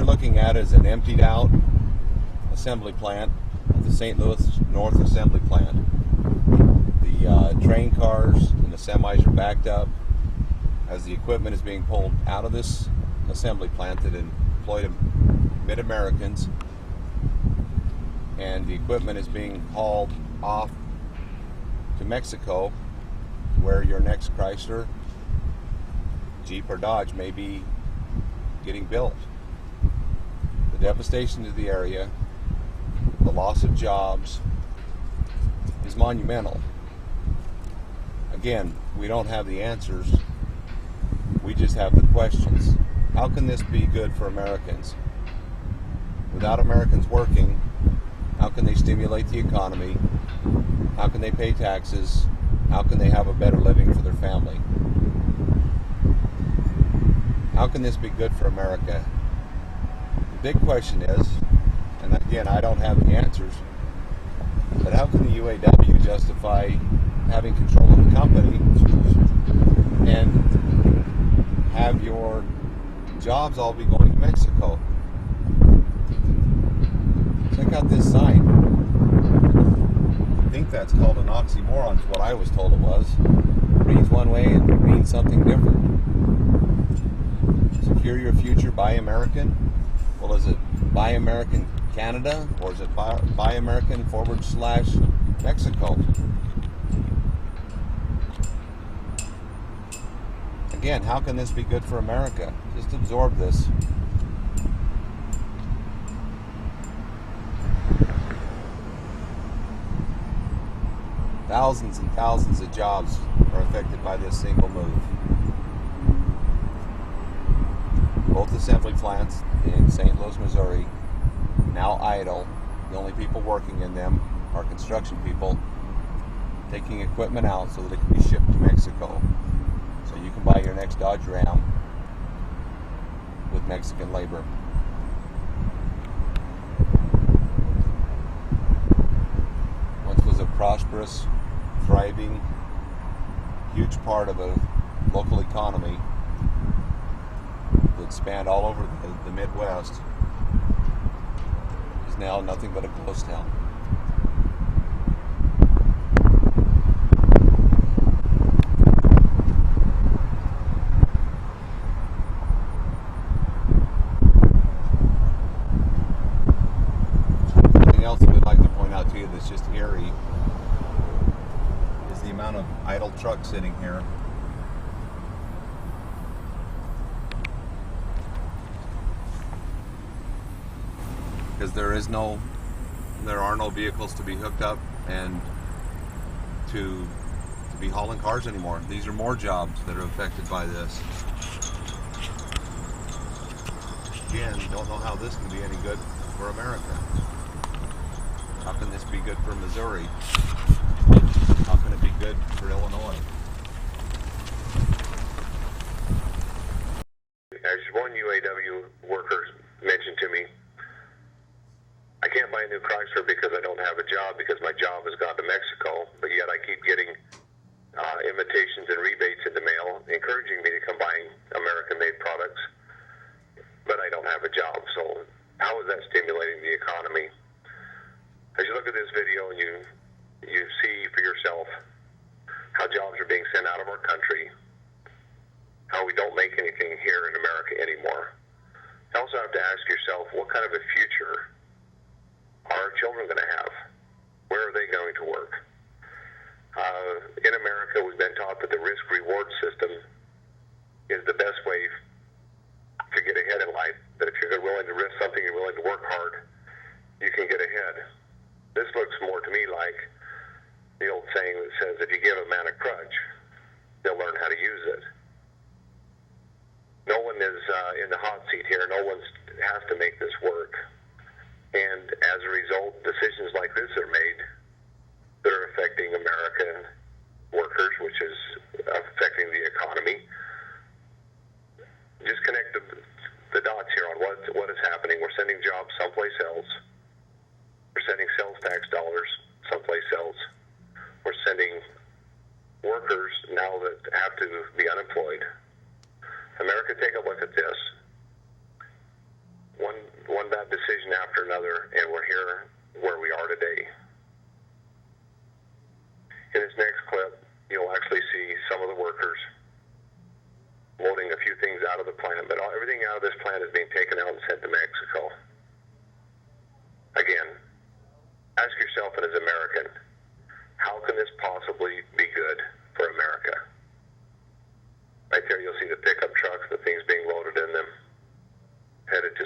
looking at is an emptied out assembly plant, the St. Louis North Assembly Plant. The train cars and the semis are backed up as the equipment is being pulled out of this assembly plant that employed Mid-Americans, and the equipment is being hauled off to Mexico, where your next Chrysler, Jeep, or Dodge may be getting built. The devastation to the area, the loss of jobs, is monumental. Again, we don't have the answers. We just have the questions. How can this be good for Americans? Without Americans working, how can they stimulate the economy? How can they pay taxes? How can they have a better living for their family? How can this be good for America? The big question is, and again, I don't have the answers, but how can the UAW justify having control of the company and have your jobs all be going to Mexico? Check out this sign. I think that's called an oxymoron, is what I was told it was. It reads one way and it means something different. Secure your future, buy American. Well, is it buy American Canada, or is it buy American / Mexico? Again, how can this be good for America? Just absorb this. Thousands and thousands of jobs are affected by this single move. Both assembly plants in St. Louis, Missouri, now idle. The only people working in them are construction people, taking equipment out so that it can be shipped to Mexico. So you can buy your next Dodge Ram with Mexican labor. Once was a prosperous, thriving, huge part of a local economy that spanned all over the Midwest, is now nothing but a ghost town. Something else that we'd like to point out to you that's just eerie is the amount of idle trucks sitting here. Because there are no vehicles to be hooked up and to be hauling cars anymore. These are more jobs that are affected by this. Again, don't know how this can be any good for America. How can this be good for Missouri? How can it be good for Illinois? As one UAW worker mentioned to me, I can't buy a new Chrysler because I don't have a job, because my job has gone to Mexico, but yet I keep getting invitations and rebates in the mail encouraging me to come buy American-made products, but I don't have a job. So how is that stimulating the economy? As you look at this video and you see for yourself how jobs are being sent out of our country, how we don't make anything here in America anymore, you also have to ask yourself, what kind of a future are our children going to have? Where are they going to work? In America, we've been taught that the risk-reward system is the best way to get ahead in life. That if you're willing to risk something, you're willing to work hard, you can get ahead. This looks more to me like the old saying that says, if you give a man a crutch, they'll learn how to use it. No one is in the hot seat here. No one has to make this work. And as a result, decisions like this are made that are affecting American workers, which is affecting the economy. Just connect the dots here on what is happening. We're sending jobs someplace else. We're sending sales tax dollars someplace else. We're sending workers now that have to be unemployed. America, take a look at this. One another, and we're here where we are today. In this next clip, you'll actually see some of the workers loading a few things out of the plant, but everything out of this plant is being taken out and sent to Mexico. Again, ask yourself as an American, how can this possibly be good for America? Right there you'll see the pickup trucks, the things being loaded in them, headed to